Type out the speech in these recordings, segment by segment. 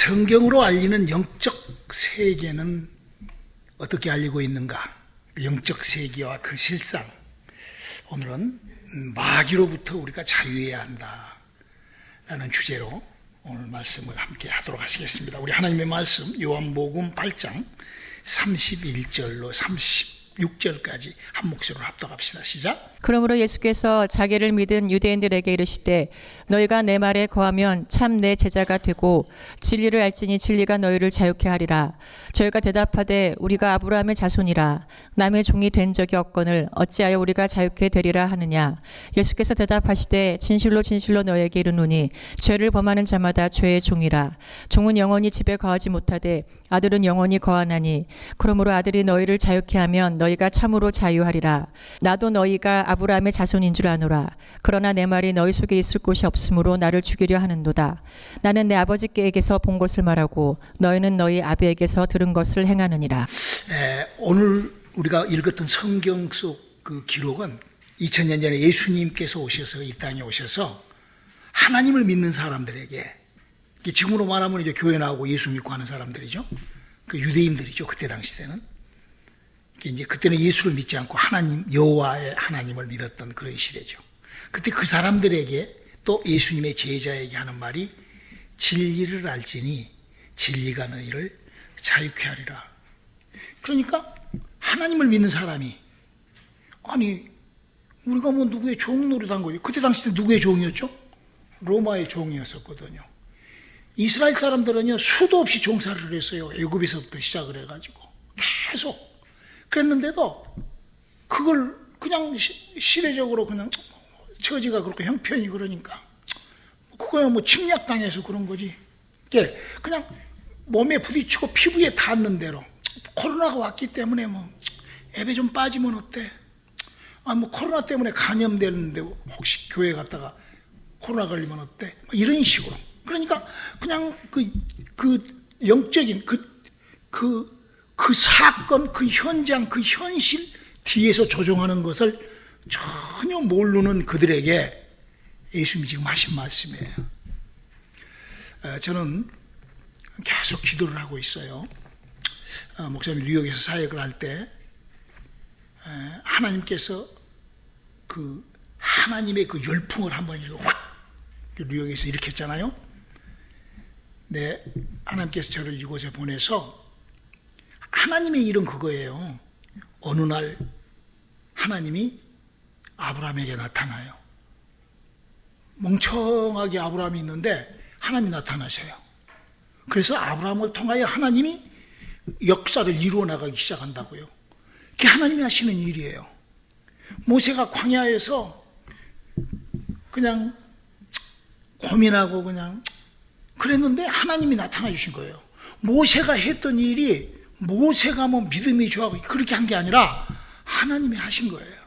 성경으로 알리는 영적 세계는 어떻게 알리고 있는가? 영적 세계와 그 실상. 오늘은 마귀로부터 우리가 자유해야 한다 라는 주제로 오늘 말씀을 함께 하도록 하시겠습니다. 우리 하나님의 말씀 요한복음 8장 31절로 36절까지 한 목소리로 합독합시다. 시작. 그러므로 예수께서 자기를 믿은 유대인들에게 이르시되 너희가 내 말에 거하면 참 내 제자가 되고 진리를 알지니 진리가 너희를 자유케 하리라. 저희가 대답하되 우리가 아브라함의 자손이라 남의 종이 된 적이 없거늘 어찌하여 우리가 자유케 되리라 하느냐. 예수께서 대답하시되 진실로 진실로 너희에게 이르노니 죄를 범하는 자마다 죄의 종이라. 종은 영원히 집에 거하지 못하되 아들은 영원히 거하나니 그러므로 아들이 너희를 자유케 하면 너희가 참으로 자유하리라. 나도 너희가 아브라함의 자손인 줄 아노라. 그러나 내 말이 너희 속에 있을 곳이 없으므로 나를 죽이려 하는도다. 나는 내 아버지께에게서 본 것을 말하고 너희는 너희 아비에게서 들은 것을 행하느니라. 오늘 우리가 읽었던 성경 속 그 기록은 2000년 전에 예수님께서 오셔서 이 땅에 오셔서 하나님을 믿는 사람들에게, 지금으로 말하면 이제 교회 나오고 예수 믿고 하는 사람들이죠. 그 유대인들이죠. 그때 당시 때는. 이제 그때는 예수를 믿지 않고 하나님, 여호와의 하나님을 믿었던 그런 시대죠. 그때 그 사람들에게 또 예수님의 제자에게 하는 말이 진리를 알지니 진리가 너희를 자유케 하리라. 그러니까 하나님을 믿는 사람이, 아니 우리가 뭐 누구의 종 노릇한 거죠. 그때 당시 때 누구의 종이었죠? 로마의 종이었었거든요. 이스라엘 사람들은요 수도 없이 종살이를 했어요. 애굽에서부터 시작을 해가지고 계속 그랬는데도 그걸 그냥 시대적으로 그냥 처지가 그렇게 형편이 그러니까 그거야 뭐 침략당해서 그런 거지. 그냥 몸에 부딪히고 피부에 닿는 대로 코로나가 왔기 때문에 뭐 앱에 좀 빠지면 어때? 뭐 코로나 때문에 감염되는데 혹시 교회 갔다가 코로나 걸리면 어때? 이런 식으로. 그러니까 그냥 그 영적인 그 사건, 그 현장, 그 현실 뒤에서 조종하는 것을 전혀 모르는 그들에게 예수님이 지금 하신 말씀이에요. 저는 계속 기도를 하고 있어요. 목사님 뉴욕에서 사역을 할 때 하나님께서 그 하나님의 그 열풍을 한번 확 뉴욕에서 일으켰잖아요. 네, 하나님께서 저를 이곳에 보내서 하나님의 일은 그거예요. 어느 날 하나님이 아브라함에게 나타나요. 멍청하게 아브라함이 있는데 하나님이 나타나셔요. 그래서 아브라함을 통하여 하나님이 역사를 이루어 나가기 시작한다고요. 그게 하나님이 하시는 일이에요. 모세가 광야에서 그냥 고민하고 그냥 그랬는데 하나님이 나타나 주신 거예요. 모세가 했던 일이 모세가 뭐 믿음이 좋아하고 그렇게 한 게 아니라 하나님이 하신 거예요.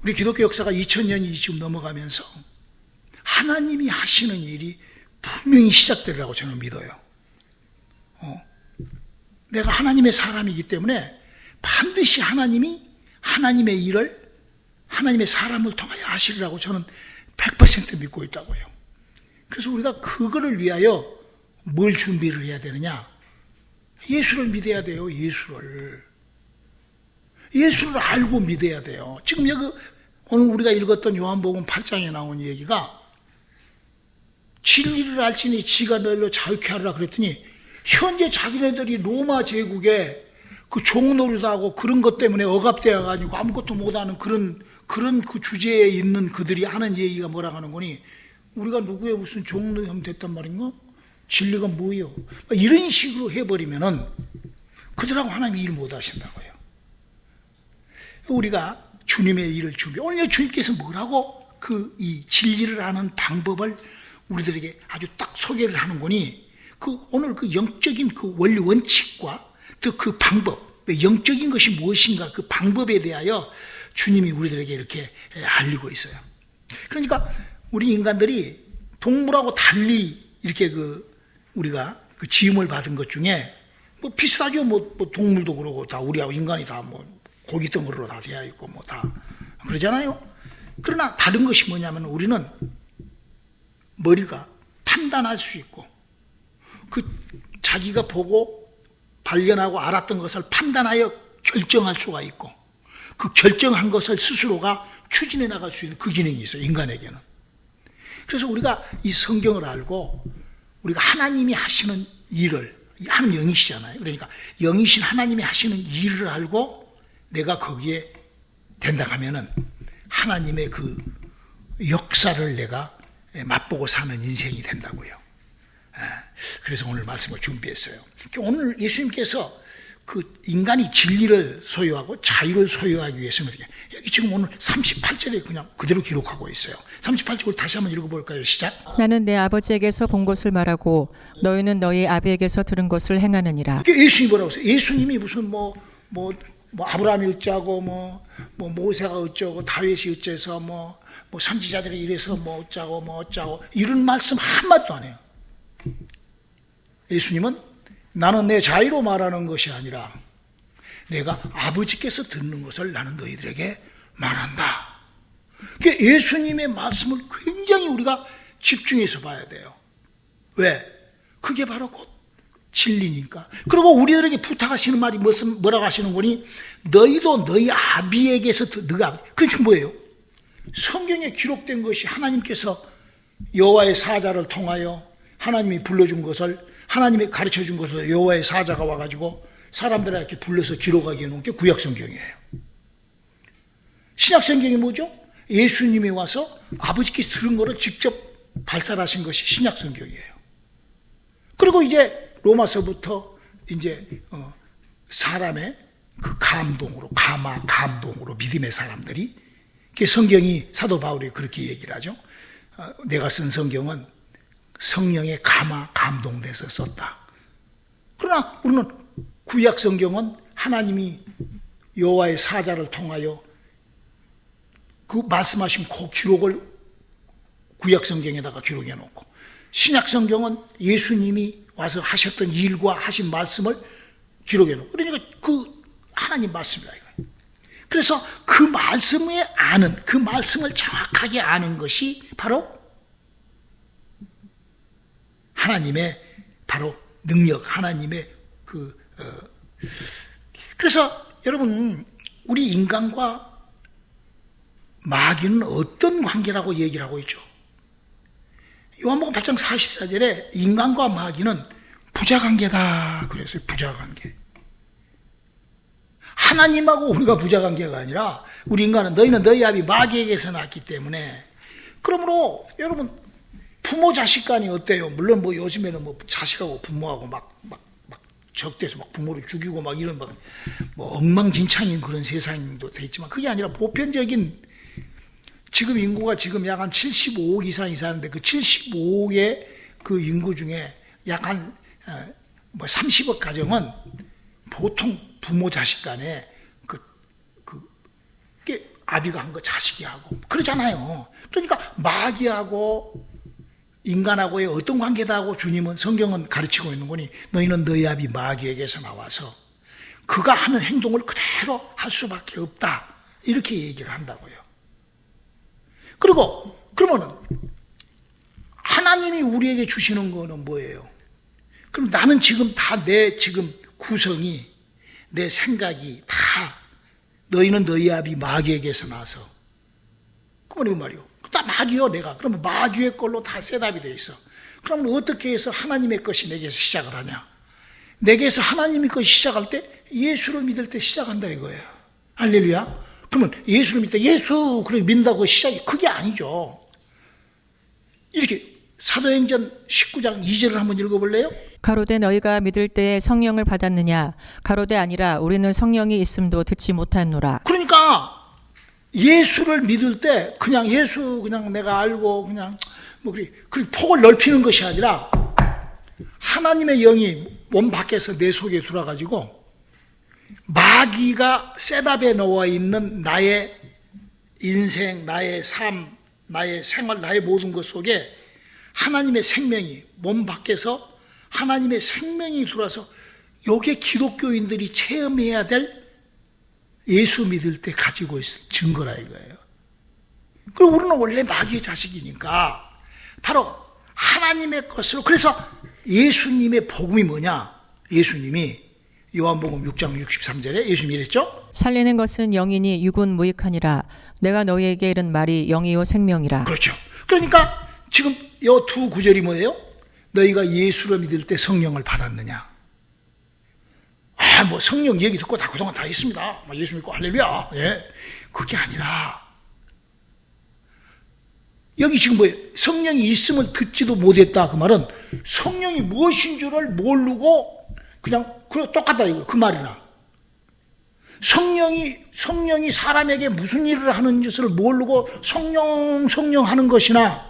우리 기독교 역사가 2000년이 지금 넘어가면서 하나님이 하시는 일이 분명히 시작되리라고 저는 믿어요. 내가 하나님의 사람이기 때문에 반드시 하나님이 하나님의 일을 하나님의 사람을 통하여 하시리라고 저는 100% 믿고 있다고요. 그래서 우리가 그거를 위하여 뭘 준비를 해야 되느냐? 예수를 믿어야 돼요. 예수를 알고 믿어야 돼요. 지금 여기 오늘 우리가 읽었던 요한복음 8장에 나온 얘기가 진리를 알지니 지가 너희를 자유케 하리라 그랬더니 현재 자기네들이 로마 제국에 그 종노릇하고 그런 것 때문에 억압되어 가지고 아무것도 못하는 그런 그 주제에 있는 그들이 하는 얘기가 뭐라고 하는 거니, 우리가 누구의 무슨 종노릇 됐단 말인가? 진리가 뭐예요? 이런 식으로 해버리면은 그들하고 하나님이 일 못 하신다고요. 우리가 주님의 일을 오늘 주님께서 뭐라고 이 진리를 아는 방법을 우리들에게 아주 딱 소개를 하는 거니, 오늘 그 영적인 그 원리 원칙과 또 그 방법, 영적인 것이 무엇인가 그 방법에 대하여 주님이 우리들에게 이렇게 알리고 있어요. 그러니까 우리 인간들이 동물하고 달리 이렇게 우리가 그 지음을 받은 것 중에 뭐 비슷하죠. 뭐 동물도 그러고 다 우리하고 인간이 다 뭐 고기 덩어리로 다 되어 있고 뭐 다 그러잖아요. 그러나 다른 것이 뭐냐면 우리는 머리가 판단할 수 있고 그 자기가 보고 발견하고 알았던 것을 판단하여 결정할 수가 있고 그 결정한 것을 스스로가 추진해 나갈 수 있는 그 기능이 있어요. 인간에게는. 그래서 우리가 이 성경을 알고 우리가 하나님이 하시는 일을 하나님 영이시잖아요. 그러니까 영이신 하나님이 하시는 일을 알고 내가 거기에 된다 하면은 하나님의 그 역사를 내가 맛보고 사는 인생이 된다고요. 그래서 오늘 말씀을 준비했어요. 오늘 예수님께서 그 인간이 진리를 소유하고 자유를 소유하기 위해서는 여기 지금 오늘 38절에 그냥 그대로 기록하고 있어요. 38절 다시 한번 읽어볼까요? 시작. 나는 내 아버지에게서 본 것을 말하고 너희는 너희 아비에게서 들은 것을 행하느니라. 예수님이 뭐라고 했어요? 예수님이 무슨 뭐 아브라함이 어쩌고 뭐 모세가 어쩌고 다윗이 어째서 뭐 선지자들이 이래서 뭐 어쩌고 이런 말씀 한마디도 안 해요. 예수님은 나는 내 자유로 말하는 것이 아니라 내가 아버지께서 듣는 것을 나는 너희들에게 말한다. 그러니까 예수님의 말씀을 굉장히 우리가 집중해서 봐야 돼요. 왜? 그게 바로 곧 진리니까. 그리고 우리들에게 부탁하시는 말이 뭐라고 하시는 거니? 너희도 너희 아비에게서 너가 아비. 그게 뭐예요? 성경에 기록된 것이 하나님께서 여호와의 사자를 통하여 하나님이 불러준 것을 하나님이 가르쳐준 것을 여호와의 사자가 와가지고 사람들에게 불러서 기록하게 해놓은 게 구약성경이에요. 신약성경이 뭐죠? 예수님이 와서 아버지께서 들은 거를 직접 발설하신 것이 신약성경이에요. 그리고 이제 로마서부터 이제 사람의 그 감동으로 감동으로 믿음의 사람들이 성경이 사도 바울이 그렇게 얘기를 하죠. 내가 쓴 성경은 성령의 감동돼서 썼다. 그러나 우리는 구약 성경은 하나님이 여호와의 사자를 통하여 그 말씀하신 그 기록을 구약 성경에다가 기록해 놓고 신약 성경은 예수님이 와서 하셨던 일과 하신 말씀을 기록해 놓고 그러니까 그 하나님 말씀이다 이거예요. 그래서 그 말씀에 아는 그 말씀을 정확하게 아는 것이 바로 하나님의 바로 능력, 하나님의 그래서 여러분 우리 인간과 마귀는 어떤 관계라고 얘기를 하고 있죠? 요한복음 8장 44절에 인간과 마귀는 부자관계다 그랬어요. 부자관계. 하나님하고 우리가 부자관계가 아니라 우리 인간은 너희는 너희 아비 마귀에게서 났기 때문에 그러므로 여러분 부모 자식 간이 어때요? 물론 뭐 요즘에는 뭐 자식하고 부모하고 막 적대해서 막 부모를 죽이고 막 이런 뭐 엉망진창인 그런 세상도 돼 있지만 그게 아니라 보편적인 지금 인구가 지금 약 한 75억 이상이 사는데 그 75억의 그 인구 중에 약 한 30억 가정은 보통 부모 자식 간에 그게 아비가 한 거 자식이 하고 그러잖아요. 그러니까 마귀하고 인간하고의 어떤 관계다 하고 주님은 성경은 가르치고 있는 거니 너희는 너희 아비 마귀에게서 나와서 그가 하는 행동을 그대로 할 수밖에 없다 이렇게 얘기를 한다고요. 그리고 그러면은 하나님이 우리에게 주시는 거는 뭐예요? 그럼 나는 지금 다 내 지금 구성이 내 생각이 다 너희는 너희 아비 마귀에게서 나서 그러면 이거 말이요. 다 마귀요 내가. 그러면 마귀의 걸로 다 셋업이 돼 있어. 그러면 어떻게 해서 하나님의 것이 내게서 시작을 하냐? 내게서 하나님의 것이 시작할 때 예수를 믿을 때 시작한다 이거예요. 할렐루야. 그러면 예수를 믿다 예수 그렇게 믿는다고 시작이 그게 아니죠. 이렇게 사도행전 19장 2절을 한번 읽어볼래요? 가로되 너희가 믿을 때에 성령을 받았느냐? 가로되 아니라 우리는 성령이 있음도 듣지 못하노라. 그러니까 예수를 믿을 때 그냥 예수 그냥 내가 알고 그냥 뭐 그렇게 폭을 넓히는 것이 아니라 하나님의 영이 몸 밖에서 내 속에 들어가지고 마귀가 셋업에 놓아 있는 나의 인생, 나의 삶, 나의 생활, 나의 모든 것 속에 하나님의 생명이 몸 밖에서 하나님의 생명이 들어와서 요게 기독교인들이 체험해야 될 예수 믿을 때 가지고 있을 증거라 이거예요. 그리고 우리는 원래 마귀의 자식이니까 바로 하나님의 것으로 그래서 예수님의 복음이 뭐냐? 예수님이 요한복음 6장 63절에 예수님이 이랬죠? 살리는 것은 영이니 육은 무익하니라. 내가 너희에게 이른 말이 영이요 생명이라. 그렇죠. 그러니까 지금 이 두 구절이 뭐예요? 너희가 예수를 믿을 때 성령을 받았느냐? 뭐 성령 얘기 듣고 다 그동안 다 했습니다. 예수 믿고 할렐루야. 예. 그게 아니라 여기 지금 뭐예요? 성령이 있으면 듣지도 못했다. 그 말은 성령이 무엇인 줄을 모르고 그냥 똑같다 이거 그 말이나 성령이 사람에게 무슨 일을 하는 짓을 모르고 성령 하는 것이나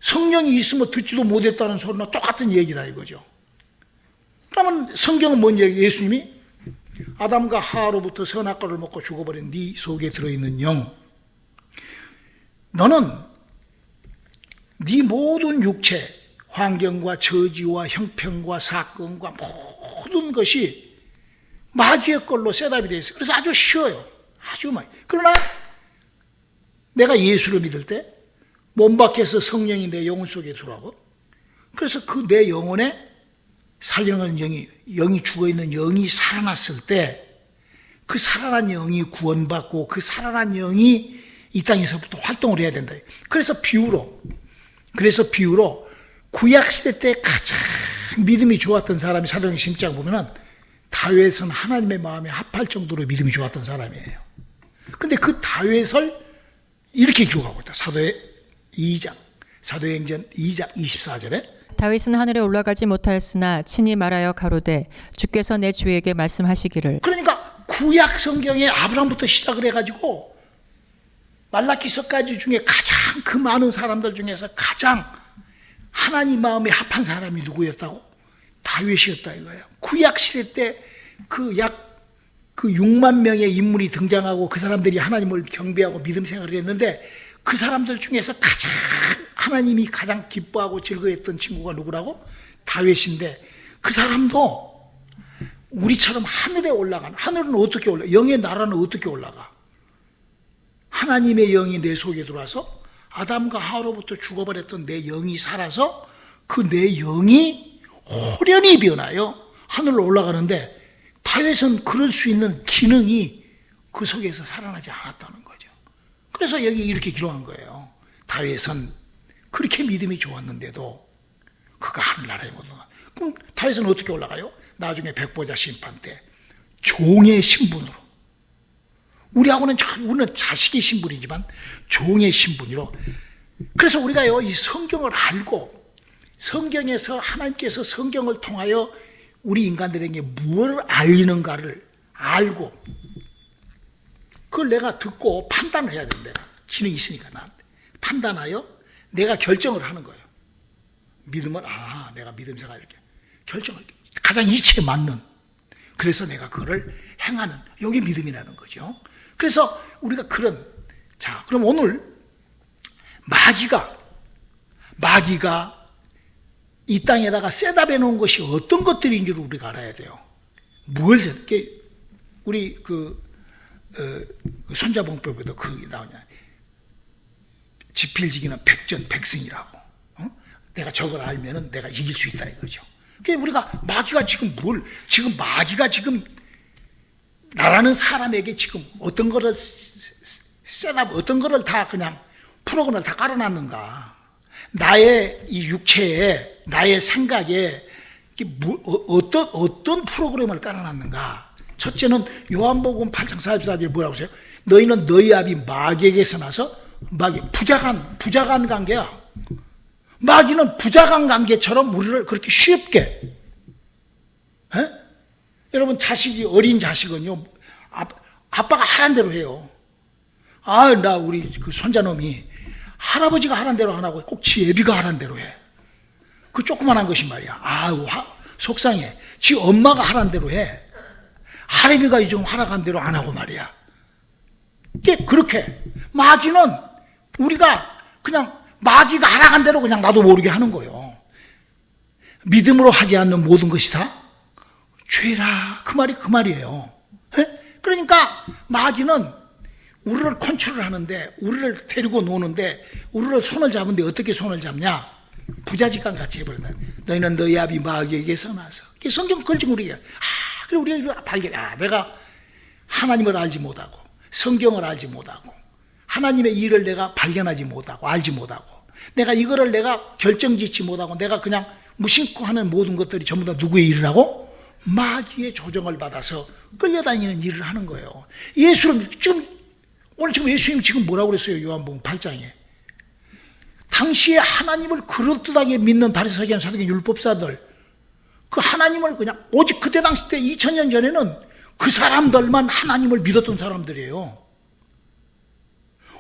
성령이 있으면 듣지도 못했다는 소리나 똑같은 얘기라 이거죠. 그러면 성경은 뭔 얘기예요? 예수님이 아담과 하와로부터 선악과를 먹고 죽어버린 네 속에 들어있는 영, 너는 네 모든 육체, 환경과 처지와 형편과 사건과 모든 것이 마귀의 걸로 셋업이 되어 있어요. 그래서 아주 쉬워요. 아주 많이. 그러나 내가 예수를 믿을 때 몸 밖에서 성령이 내 영혼 속에 들어가고 그래서 그 내 영혼에 살리는 영이 죽어있는 영이 살아났을 때 그 살아난 영이 구원받고 그 살아난 영이 이 땅에서부터 활동을 해야 된다. 그래서 비유로 구약시대 때 가장 믿음이 좋았던 사람이 사도행전 10장 보면은 다윗은 하나님의 마음에 합할 정도로 믿음이 좋았던 사람이에요. 근데 그 다윗을 이렇게 기록하고 있다. 사도행전 2장 24절에 다윗은 하늘에 올라가지 못하였으나 친히 말하여 가로되 주께서 내 주에게 말씀하시기를. 그러니까 구약 성경에 아브라함부터 시작을 해가지고 말라기서까지 중에 가장 그 많은 사람들 중에서 가장 하나님 마음에 합한 사람이 누구였다고? 다윗이었다 이거예요. 구약 시대 때 그 6만 명의 인물이 등장하고 그 사람들이 하나님을 경배하고 믿음 생활을 했는데 그 사람들 중에서 가장 하나님이 가장 기뻐하고 즐거워했던 친구가 누구라고? 다윗인데 그 사람도 우리처럼 하늘에 올라가는, 하늘은 어떻게 올라가? 영의 나라는 어떻게 올라가? 하나님의 영이 내 속에 들어와서 아담과 하와로부터 죽어버렸던 내 영이 살아서 그 내 영이 호련히 변하여 하늘로 올라가는데 다윗은 그럴 수 있는 기능이 그 속에서 살아나지 않았다는 거죠. 그래서 여기 이렇게 기록한 거예요. 다윗은 그렇게 믿음이 좋았는데도 그가 하늘나라에 못 올라가. 그럼 다윗은 어떻게 올라가요? 나중에 백보자 심판 때 종의 신분으로, 우리는 자식의 신분이지만 종의 신분으로. 그래서 우리가요 이 성경을 알고 성경에서 하나님께서 성경을 통하여 우리 인간들에게 무엇을 알리는가를 알고 그걸 내가 듣고 판단을 해야 된다. 기능이 있으니까 난 판단하여 내가 결정을 하는 거예요. 믿으면 내가 믿음 생활 이렇게 결정을 가장 이치에 맞는, 그래서 내가 그거를 행하는, 이게 믿음이라는 거죠. 그래서 우리가 그럼 오늘 마귀가 이 땅에다가 셋업해 놓은 것이 어떤 것들인지를 우리가 알아야 돼요. 우리 손자봉법에도 그게 나오냐. 지필지기는 백전백승이라고. 내가 저걸 알면은 내가 이길 수 있다 이거죠. 그러니까 우리가 마귀가 지금 나라는 사람에게 지금 어떤 거를 어떤 거를 다 그냥 프로그램을 다 깔아놨는가. 나의 이 육체에, 나의 생각에 어떤 프로그램을 깔아놨는가. 첫째는 요한복음 8장 44절에 뭐라고 하세요? 너희는 너희 아비 마귀에게서 나서 부자간 관계야. 마귀는 부자간 관계처럼 우리를 그렇게 쉽게, 여러분 어린 자식은요, 아빠가 하란 대로 해요. 우리 그 손자놈이 할아버지가 하란 대로 안 하고 꼭 지 애비가 하란 대로 해. 그 조그만한 것이 말이야. 속상해. 지 엄마가 하란 대로 해. 할애비가 좀 하라간 대로 안 하고 말이야. 그렇게 마귀는 우리가 그냥 마귀가 하라간 대로 그냥 나도 모르게 하는 거예요. 믿음으로 하지 않는 모든 것이 다 죄라. 그 말이에요. 그러니까 마귀는 우리를 컨트롤 하는데, 우리를 데리고 노는데, 우리를 손을 잡는데 어떻게 손을 잡냐? 부자직감 같이 해버린다. 너희는 너희 아비 마귀에게서 나서. 성경 걸증 우리가 그래 우리가 이거 발견해. 내가 하나님을 알지 못하고 성경을 알지 못하고 하나님의 일을 내가 발견하지 못하고 알지 못하고 내가 이거를 내가 결정짓지 못하고 내가 그냥 무심코 하는 모든 것들이 전부 다 누구의 일을 하고 마귀의 조정을 받아서 끌려다니는 일을 하는 거예요. 예수는 오늘 예수님 지금 뭐라고 그랬어요? 요한복음 8장에 당시에 하나님을 그럴듯하게 믿는 바리새인 사두개인 율법사들 그 하나님을 그냥 오직 그때 당시 때 2000년 전에는 그 사람들만 하나님을 믿었던 사람들이에요.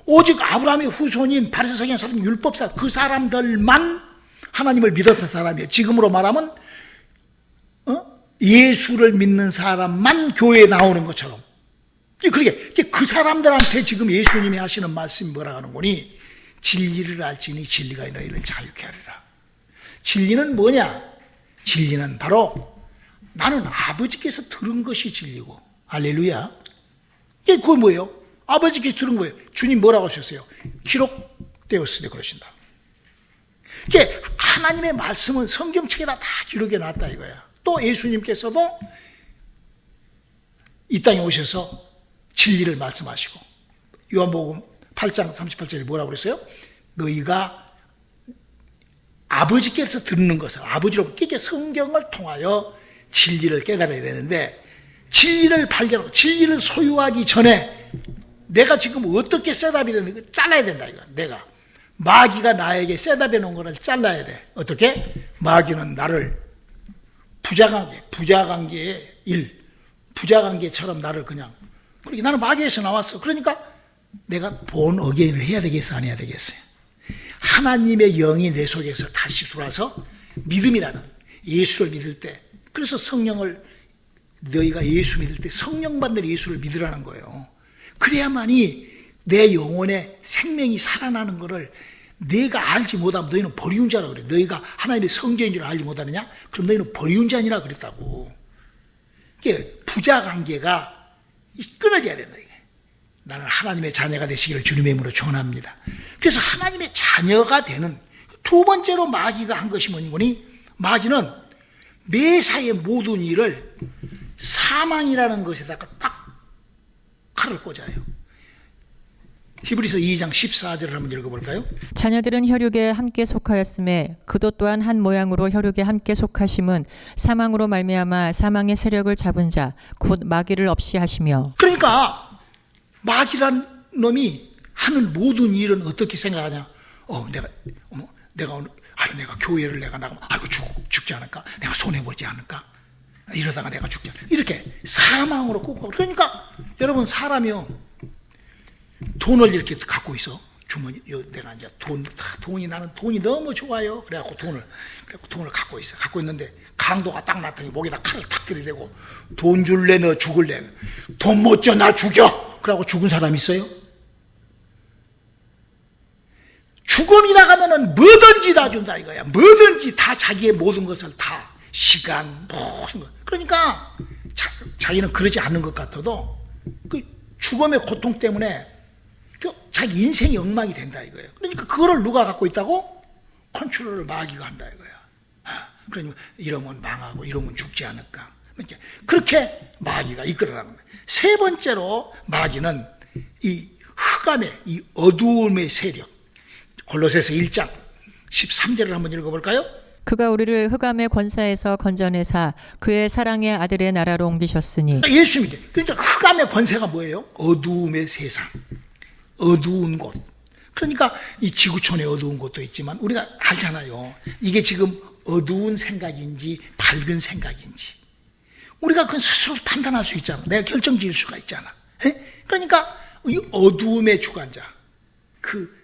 오직 아브라함의 후손인 바리새인 사두개인 율법사 그 사람들만 하나님을 믿었던 사람이에요. 지금으로 말하면 예수를 믿는 사람만 교회에 나오는 것처럼. 그러게 그 사람들한테 지금 예수님이 하시는 말씀이 뭐라 하는 거니? 진리를 알지니 진리가 너희를 자유케 하리라. 진리는 뭐냐? 진리는 바로 나는 아버지께서 들은 것이 진리고. 할렐루야. 그거 뭐예요? 아버지께서 들은 거예요. 주님 뭐라고 하셨어요? 기록되었으니 그러신다. 하나님의 말씀은 성경책에다 다 기록해 놨다 이거야. 또 예수님께서도 이 땅에 오셔서 진리를 말씀하시고 요한복음 8장 38절에 뭐라고 그랬어요? 너희가 아버지께서 듣는 것을 아버지로 끼게 성경을 통하여 진리를 깨달아야 되는데 진리를 발견하고 진리를 소유하기 전에 내가 지금 어떻게 셋업이 되는지 잘라야 된다 이거. 내가 마귀가 나에게 셋업해 놓은 거를 잘라야 돼. 어떻게? 마귀는 나를 부자관계의 일, 부자관계처럼 나를 그냥 그러니까 나는 마귀에서 나왔어. 그러니까 내가 본 어게인을 해야 되겠어 안 해야 되겠어요? 하나님의 영이 내 속에서 다시 들어와서 믿음이라는 예수를 믿을 때 그래서 성령을 너희가 예수 믿을 때 성령 받는 예수를 믿으라는 거예요. 그래야만이 내 영혼의 생명이 살아나는 것을 내가 알지 못하면 너희는 버리운 자라 그래. 너희가 하나님의 성전인 줄 알지 못하느냐? 그럼 너희는 버리운 자니라 그랬다고. 이게 부자 관계가 끊어져야 된다. 이게. 나는 하나님의 자녀가 되시기를 주님의 이름으로 축원합니다. 그래서 하나님의 자녀가 되는 두 번째로 마귀가 한 것이 뭐니? 마귀는 매사의 모든 일을 사망이라는 것에다가 딱 칼을 꽂아요. 히브리서 2장 14절을 한번 읽어볼까요? 자녀들은 혈육에 함께 속하였음에 그도 또한 한 모양으로 혈육에 함께 속하심은 사망으로 말미암아 사망의 세력을 잡은 자 곧 마귀를 없이 하시며. 그러니까 마귀란 놈이 하는 모든 일은 어떻게 생각하냐? 내가 교회를 내가 나가면 죽지 않을까? 내가 손해 보지 않을까? 이러다가 내가 죽지 않을까? 이렇게 사망으로 꽂고. 그러니까 여러분 사람이요. 돈을 이렇게 갖고 있어. 주머니, 내가 이제 나는 돈이 너무 좋아요. 그래갖고 돈을 갖고 있어. 갖고 있는데 강도가 딱 나타나니 목에다 칼을 탁 들이대고 돈 줄래, 너 죽을래? 돈 못 줘, 나 죽여! 그러고 죽은 사람 있어요? 죽음이라 하면은 뭐든지 다 준다 이거야. 뭐든지 다 자기의 모든 것을 다 시간, 모든 것. 그러니까 자기는 그러지 않는 것 같아도 그 죽음의 고통 때문에 자기 인생이 엉망이 된다 이거예요. 그러니까 그거를 누가 갖고 있다고? 컨트롤을 마귀가 한다 이거야. 그러니까 이러면 망하고 이러면 죽지 않을까. 그렇게 마귀가 이끌어가는 거예요. 세 번째로 마귀는 이 흑암의 이 어두움의 세력. 골로새서 1장 13절을 한번 읽어볼까요? 그가 우리를 흑암의 권세에서 건져내사 그의 사랑의 아들의 나라로 옮기셨으니. 예수님이 그러니까 흑암의 권세가 뭐예요? 어두움의 세상. 어두운 곳. 그러니까 이 지구촌에 어두운 곳도 있지만 우리가 알잖아요. 이게 지금 어두운 생각인지 밝은 생각인지 우리가 그건 스스로 판단할 수 있잖아. 내가 결정 지을 수가 있잖아. 그러니까 이 어두움의 주관자 그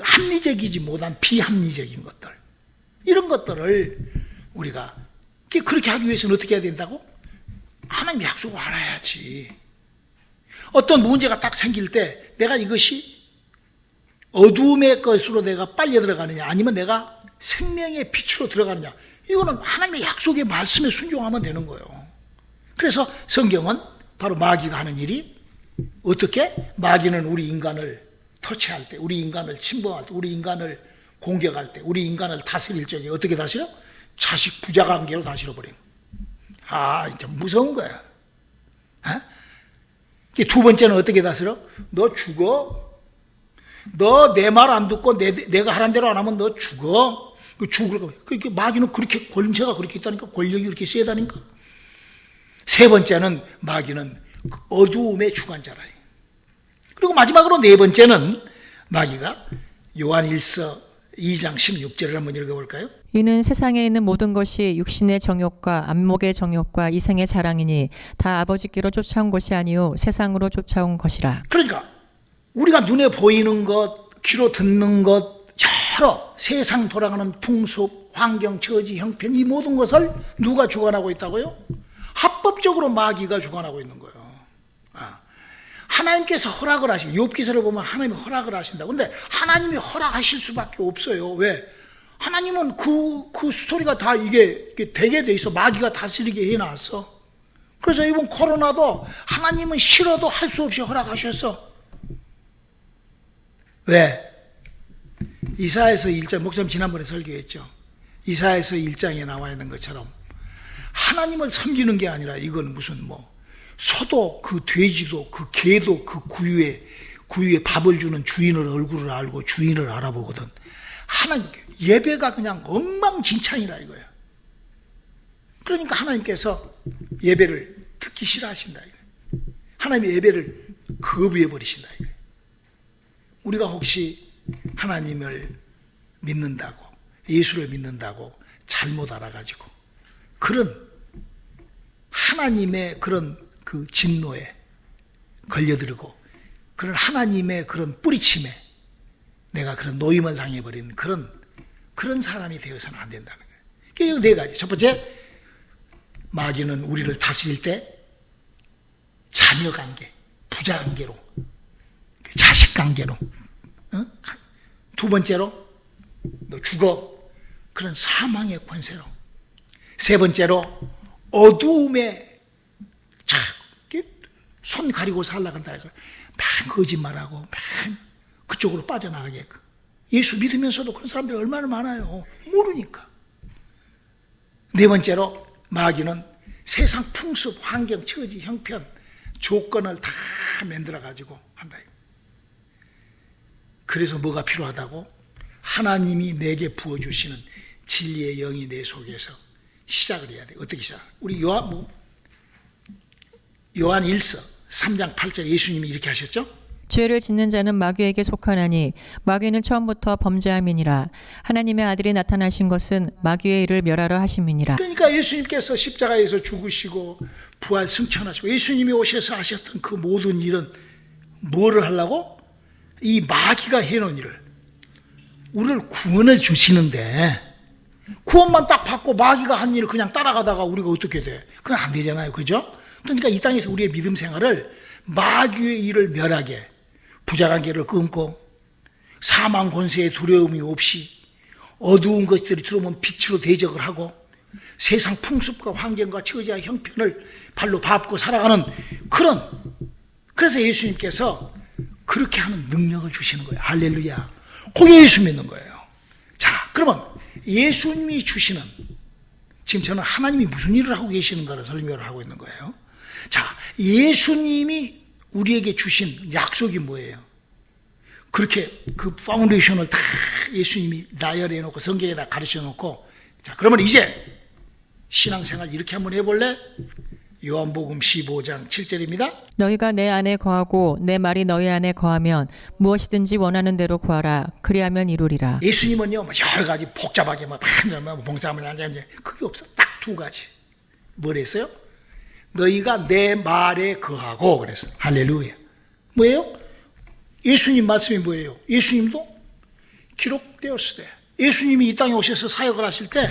합리적이지 못한 비합리적인 것들 이런 것들을 우리가 그렇게 하기 위해서는 어떻게 해야 된다고? 하나님의 약속을 알아야지. 어떤 문제가 딱 생길 때 내가 이것이 어두움의 것으로 내가 빨려 들어가느냐 아니면 내가 생명의 빛으로 들어가느냐 이거는 하나님의 약속의 말씀에 순종하면 되는 거예요. 그래서 성경은 바로 마귀가 하는 일이 어떻게? 마귀는 우리 인간을 터치할 때 우리 인간을 침범할 때 우리 인간을 공격할 때 우리 인간을 다스릴 적에 어떻게 다스려? 자식 부자 관계로 다스려버려요. 아, 진짜 무서운 거야. 두 번째는 어떻게 다스려? 너 죽어. 너 내 말 안 듣고 내가 하란 대로 안 하면 너 죽어. 죽을 거. 그렇게 마귀는 그렇게 권세가 그렇게 있다니까. 권력이 그렇게 세다니까. 세 번째는 마귀는 어두움의 주관자라. 그리고 마지막으로 네 번째는 마귀가 요한 1서 2장 16절을 한번 읽어볼까요? 이는 세상에 있는 모든 것이 육신의 정욕과 안목의 정욕과 이생의 자랑이니 다 아버지께로 쫓아온 것이 아니요 세상으로 쫓아온 것이라. 그러니까 우리가 눈에 보이는 것, 귀로 듣는 것, 여러 세상 돌아가는 풍습, 환경, 처지, 형편 이 모든 것을 누가 주관하고 있다고요? 합법적으로 마귀가 주관하고 있는 거예요. 하나님께서 허락을 하시고 욥기서를 보면 하나님이 허락을 하신다. 근데 하나님이 허락하실 수밖에 없어요. 왜? 하나님은 그 스토리가 다 이게 되게 돼 있어. 마귀가 다스리게 해놨어. 그래서 이번 코로나도 하나님은 싫어도 할 수 없이 허락하셨어. 왜? 이사야서 1장, 목사님 지난번에 설교했죠. 이사야서 1장에 나와 있는 것처럼 하나님을 섬기는 게 아니라 이건 무슨 소도 그 돼지도 그 개도 그 구유에 밥을 주는 주인을 얼굴을 알고 주인을 알아보거든. 하나님 예배가 그냥 엉망진창이라 이거야. 그러니까 하나님께서 예배를 듣기 싫어하신다 이거야. 하나님의 예배를 거부해 버리신다 이거야. 우리가 혹시 하나님을 믿는다고 예수를 믿는다고 잘못 알아가지고 그런 하나님의 그런 그 진노에 걸려들고 그런 하나님의 그런 뿌리침에 내가 그런 노임을 당해버리는 그런 사람이 되어서는 안 된다는 거예요. 네 가지. 첫 번째, 마귀는 우리를 다스릴 때 자녀 관계, 부자 관계로, 자식 관계로. 두 번째로, 너 죽어. 그런 사망의 권세로. 세 번째로, 어두움에 손 가리고 살라간다. 막 거짓말하고, 막 그쪽으로 빠져나가게끔. 예수 믿으면서도 그런 사람들이 얼마나 많아요. 모르니까. 네 번째로 마귀는 세상 풍습, 환경, 처지, 형편, 조건을 다 만들어가지고 한다. 그래서 뭐가 필요하다고? 하나님이 내게 부어주시는 진리의 영이 내 속에서 시작을 해야 돼. 어떻게 시작? 우리 요한 1서 3장 8절 예수님이 이렇게 하셨죠? 죄를 짓는 자는 마귀에게 속하나니 마귀는 처음부터 범죄함이니라. 하나님의 아들이 나타나신 것은 마귀의 일을 멸하러 하심이니라. 그러니까 예수님께서 십자가에서 죽으시고 부활 승천하시고 예수님이 오셔서 하셨던 그 모든 일은 뭐를 하려고? 이 마귀가 해놓은 일을 우리를 구원을 주시는데 구원만 딱 받고 마귀가 한 일을 그냥 따라가다가 우리가 어떻게 돼? 그건 안 되잖아요. 그죠? 그러니까 이 땅에서 우리의 믿음 생활을 마귀의 일을 멸하게 부자관계를 끊고 사망 권세의 두려움이 없이 어두운 것들이 들어오면 빛으로 대적을 하고 세상 풍습과 환경과 처지와 형편을 발로 밟고 살아가는 그래서 예수님께서 그렇게 하는 능력을 주시는 거예요. 할렐루야. 그게 예수 믿는 거예요. 자, 그러면 예수님이 주시는 지금 저는 하나님이 무슨 일을 하고 계시는가를 설명을 하고 있는 거예요. 자, 예수님이 우리에게 주신 약속이 뭐예요? 그렇게 그 파운데이션을 다 예수님이 나열해 놓고 성경에다 가르쳐 놓고 자, 그러면 이제 신앙생활 이렇게 한번 해볼래? 요한복음 15장 7절입니다. 너희가 내 안에 거하고 내 말이 너희 안에 거하면 무엇이든지 원하는 대로 구하라. 그리하면 이루리라. 예수님은요 여러 가지 복잡하게 봉사하면 앉아면 그게 없어. 딱 두 가지. 뭘 했어요? 너희가 내 말에 거하고 그래서 할렐루야. 뭐예요? 예수님 말씀이 뭐예요? 예수님도 기록되었을 때 예수님이 이 땅에 오셔서 사역을 하실 때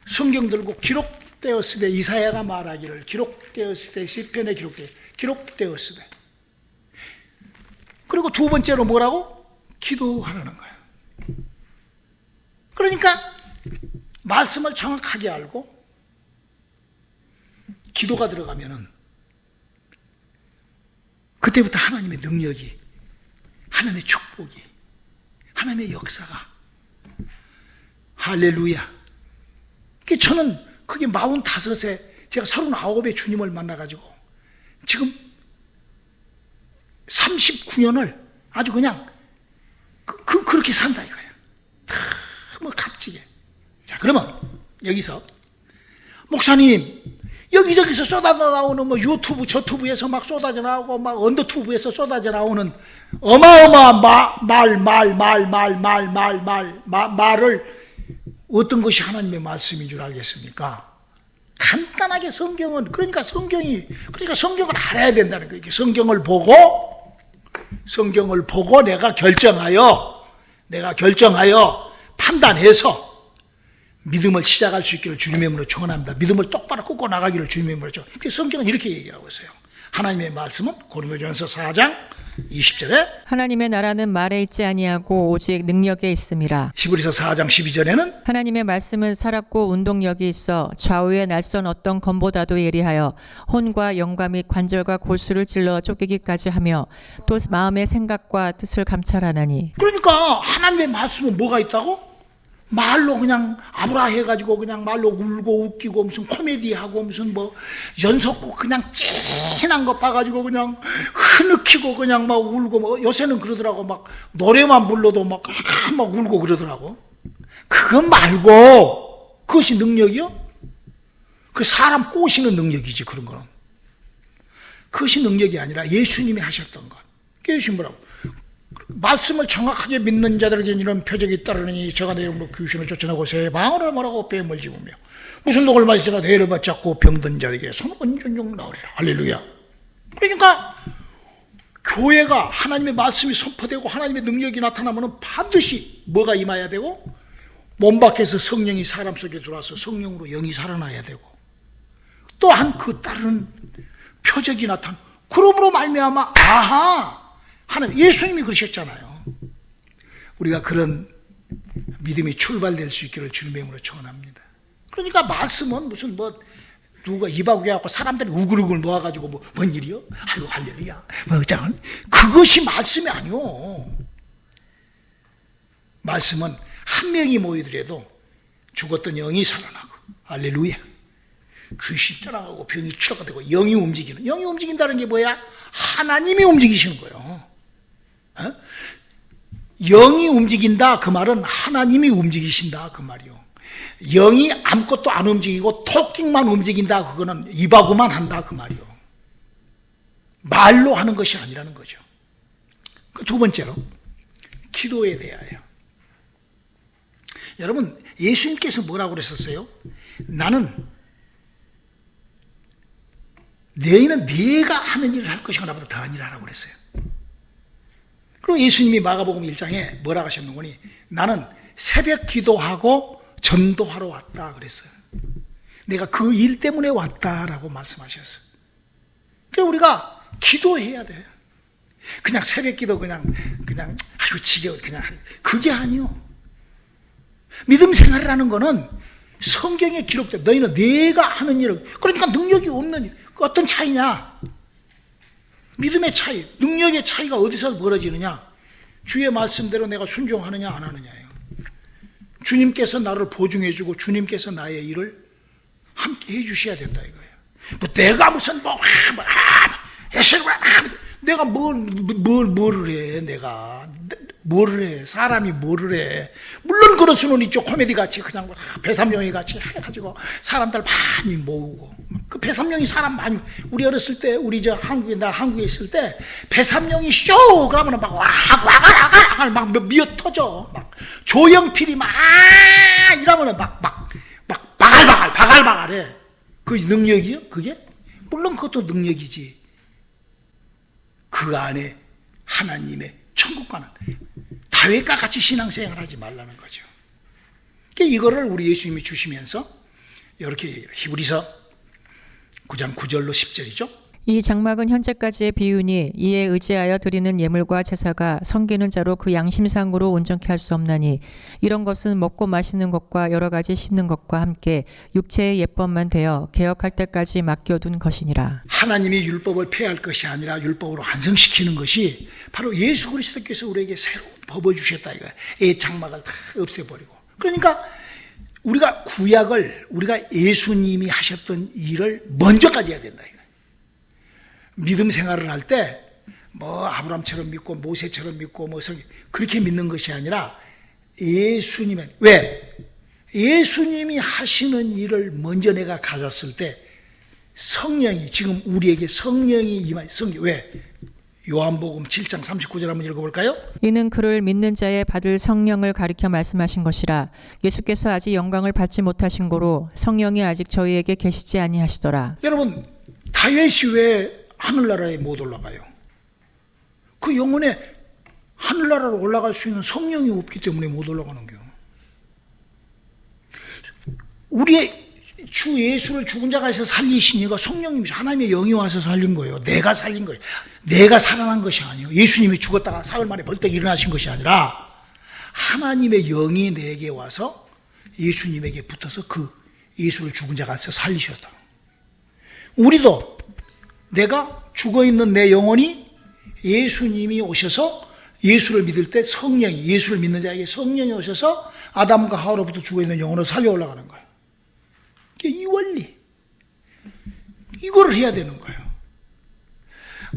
성경 들고 기록되었을 때 이사야가 말하기를 기록되었을 때 시편에 기록되었을 때 그리고 두 번째로 뭐라고? 기도하라는 거예요. 그러니까 말씀을 정확하게 알고 기도가 들어가면은 그때부터 하나님의 능력이 하나님의 축복이 하나님의 역사가 할렐루야. 저는 그게 45에 제가 39에 주님을 만나가지고 지금 39년을 아주 그냥 그렇게 산다 이거야. 너무 값지게. 자, 그러면 여기서 목사님 여기저기서 쏟아져 나오는 뭐 유튜브 저튜브에서 막 쏟아져 나오고 막 언더튜브에서 쏟아져 나오는 어마어마한 말을 어떤 것이 하나님의 말씀인 줄 알겠습니까? 간단하게 성경은 그러니까 성경을 알아야 된다는 거예요. 성경을 보고 내가 결정하여 판단해서 믿음을 시작할 수 있기를 주님의 이름으로 축원합니다. 믿음을 똑바로 꽂고 나가기를 주님의 이름으로 축원합니다. 그래서 성경은 이렇게 얘기하고 있어요. 하나님의 말씀은 고린도전서 4장 20절에 하나님의 나라는 말에 있지 아니하고 오직 능력에 있음이라. 히브리서 4장 12절에는 하나님의 말씀은 살았고 운동력이 있어 좌우의 날선 어떤 검보다도 예리하여 혼과 영과 및 관절과 골수를 찔러 쪼개기까지 하며 또 마음의 생각과 뜻을 감찰하나니. 그러니까 하나님의 말씀은 뭐가 있다고? 말로 그냥 아브라 해가지고 그냥 말로 울고 웃기고 무슨 코미디하고 무슨 뭐 연속곡 그냥 찐한 거 봐가지고 그냥 흐느끼고 그냥 막 울고 뭐 요새는 그러더라고. 막 노래만 불러도 막 울고 그러더라고. 그거 말고 그것이 능력이요? 그 사람 꼬시는 능력이지. 그런 거는 그것이 능력이 아니라 예수님이 하셨던 것. 예수님 뭐라고? 말씀을 정확하게 믿는 자들에게 이런 표적이 따르니 저가 내 이름으로 귀신을 쫓아내고 새 방언을 말하고 뱀을 집으며 무슨 독을 마시다가 대를 받잡고 병든 자에게 손 언전종 나오리라. 할렐루야. 그러니까 교회가 하나님의 말씀이 선포되고 하나님의 능력이 나타나면 반드시 뭐가 임해야 되고 몸 밖에서 성령이 사람 속에 들어와서 성령으로 영이 살아나야 되고 또한 그 따르는 표적이 나타나. 그러므로 말미암아 아하 하나님, 예수님이 그러셨잖아요. 우리가 그런 믿음이 출발될 수 있기를 주님의 이름으로 축원합니다. 그러니까 말씀은 무슨 뭐 누가 입하고 해갖고 사람들이 우글우글 모아가지고 뭔 일이요? 아이고 할렐루야. 어쩌면 그것이 말씀이 아니요. 말씀은 한 명이 모이더라도 죽었던 영이 살아나고 할렐루야. 귀신 떠나가고 병이 치료가 되고 영이 움직인다는 게 뭐야? 하나님이 움직이시는 거예요. 영이 움직인다 그 말은 하나님이 움직이신다 그 말이요. 영이 아무것도 안 움직이고 토킹만 움직인다 그거는 입하고만 한다 그 말이요. 말로 하는 것이 아니라는 거죠. 그 두 번째로 기도에 대하여. 여러분 예수님께서 뭐라고 그랬었어요? 너희는 네가 하는 일을 할 것이고 나보다 더한 일을 하라고 그랬어요. 그리고 예수님이 마가복음 1장에 뭐라고 하셨는 거니? 나는 새벽 기도하고 전도하러 왔다 그랬어요. 내가 그 일 때문에 왔다라고 말씀하셨어요. 그러니까 우리가 기도해야 돼요. 그냥 새벽 기도 그냥 아이고 지겨워 그냥 그게 아니요. 믿음 생활이라는 거는 성경에 기록된 너희는 내가 하는 일을 그러니까 능력이 없는 일. 어떤 차이냐? 믿음의 차이, 능력의 차이가 어디서 벌어지느냐? 주의 말씀대로 내가 순종하느냐 안 하느냐예요. 주님께서 나를 보증해주고 주님께서 나의 일을 함께 해주셔야 된다 이거예요. 뭐 내가 무슨 내가 뭐를 해? 내가 뭐를 해? 사람이 뭐를 해? 물론 그럴 수는 있죠. 코미디 같이 그냥 배삼룡이 같이 해가지고 사람들 많이 모으고 그 배삼룡이 사람 많이 우리 어렸을 때 우리 나 한국에 있을 때 배삼룡이 쇼 그러면 막 미어 터져 막 조영필이 막 이러면은 막 바갈바갈해. 그 능력이요? 그게 물론 그것도 능력이지. 그 안에 하나님의 천국과는 다윗과 같이 신앙생활을 하지 말라는 거죠. 그러니까 이거를 우리 예수님이 주시면서 이렇게 얘기해요. 히브리서 9장 9절로 10절이죠. 이 장막은 현재까지의 비유니 이에 의지하여 드리는 예물과 제사가 섬기는 자로 그 양심상으로 온전케 할 수 없나니 이런 것은 먹고 마시는 것과 여러 가지 씻는 것과 함께 육체의 예법만 되어 개혁할 때까지 맡겨둔 것이니라. 하나님이 율법을 폐할 것이 아니라 율법으로 완성시키는 것이 바로 예수 그리스도께서 우리에게 새로운 법을 주셨다 이거야. 이 장막을 다 없애버리고. 그러니까 우리가 구약을 우리가 예수님이 하셨던 일을 먼저까지 해야 된다 이거예요. 믿음 생활을 할 때 뭐 아브라함처럼 믿고 모세처럼 믿고 뭐 그렇게 믿는 것이 아니라 예수님의 왜? 예수님이 하시는 일을 먼저 내가 가졌을 때 성령이 지금 우리에게 성령이 임하 성령 왜? 요한복음 7장 39절 한번 읽어볼까요? 이는 그를 믿는 자의 받을 성령을 가리켜 말씀하신 것이라. 예수께서 아직 영광을 받지 못하신 고로 성령이 아직 저희에게 계시지 아니하시더라. 여러분 다윗이 왜 하늘나라에 못 올라가요? 그 영혼에 하늘나라로 올라갈 수 있는 성령이 없기 때문에 못 올라가는 거예요. 우리의 주 예수를 죽은 자 가에서 살리신 이가 성령님이 하나님의 영이 와서 살린 거예요. 내가 살린 거예요. 내가 살아난 것이 아니에요. 예수님이 죽었다가 사흘 만에 벌떡 일어나신 것이 아니라 하나님의 영이 내게 와서 예수님에게 붙어서 그 예수를 죽은 자 가에서 살리셨다. 우리도 내가 죽어있는 내 영혼이 예수님이 오셔서 예수를 믿을 때 성령이 예수를 믿는 자에게 성령이 오셔서 아담과 하와로부터 죽어있는 영혼을 살려 올라가는 거예요. 이 원리 이거를 해야 되는 거예요.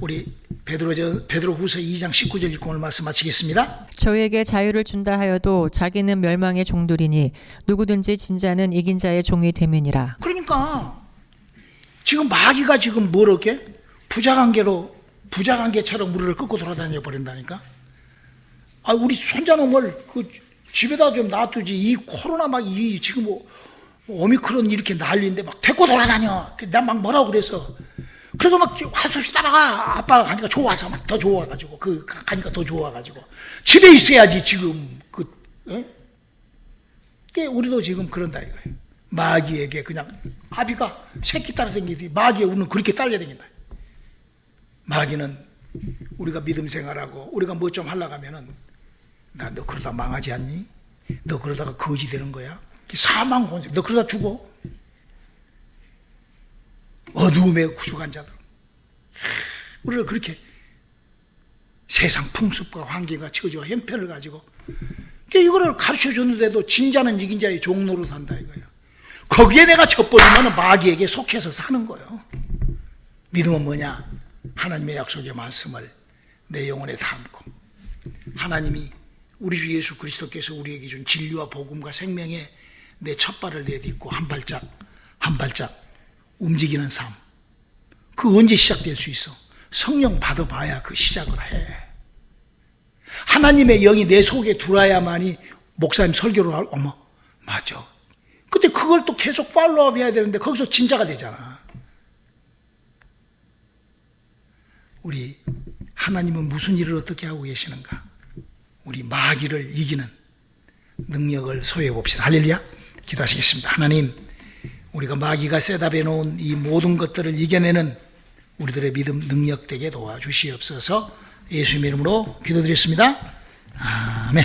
우리 베드로후서 2장 19절 읽고 오늘 말씀 마치겠습니다. 저희에게 자유를 준다 하여도 자기는 멸망의 종들이니 누구든지 진자는 이긴 자의 종이 됨이니라. 그러니까 지금 마귀가 지금 뭐렇게 부자관계처럼 우리를 끌고 돌아다녀 버린다니까. 아 우리 손자놈을 그 집에다 좀 놔두지. 이 코로나 막 이 지금 뭐 오미크론 이렇게 난리인데 막 데리고 돌아다녀. 내가 막 뭐라고 그래서. 그래도 막 할 수 없이 따라가. 아빠가 가니까 좋아서 막 더 좋아가지고 가니까 더 좋아가지고 집에 있어야지 지금 우리도 지금 그런다 이거예요. 마귀에게 그냥 아비가 새끼 따라 생기듯이 마귀에 우리는 그렇게 딸려 다닌다. 마귀는 우리가 믿음 생활하고 우리가 뭐 좀 하려고 하면은 너 그러다 망하지 않니? 너 그러다가 거지 되는 거야? 사망 권세. 너 그러다 죽어. 어두움에 구축한 자들. 우리를 그렇게 세상 풍습과 환경과 처지와 형편을 가지고 이거를 가르쳐 줬는데도 진자는 이긴 자의 종로로 산다 이거예요. 거기에 내가 젖버리면 마귀에게 속해서 사는 거예요. 믿음은 뭐냐? 하나님의 약속의 말씀을 내 영혼에 담고 하나님이 우리 주 예수 그리스도께서 우리에게 준 진리와 복음과 생명에 내 첫발을 내딛고 한 발짝 한 발짝 움직이는 삶. 그 언제 시작될 수 있어? 성령 받아봐야 그 시작을 해. 하나님의 영이 내 속에 들어야만이 목사님 설교를 할 어머 맞아. 근데 그걸 또 계속 팔로우업 해야 되는데 거기서 진짜가 되잖아. 우리 하나님은 무슨 일을 어떻게 하고 계시는가? 우리 마귀를 이기는 능력을 소유해 봅시다. 할렐루야. 기도하시겠습니다. 하나님, 우리가 마귀가 셋업해 놓은 이 모든 것들을 이겨내는 우리들의 믿음 능력되게 도와주시옵소서. 예수님의 이름으로 기도드렸습니다. 아멘.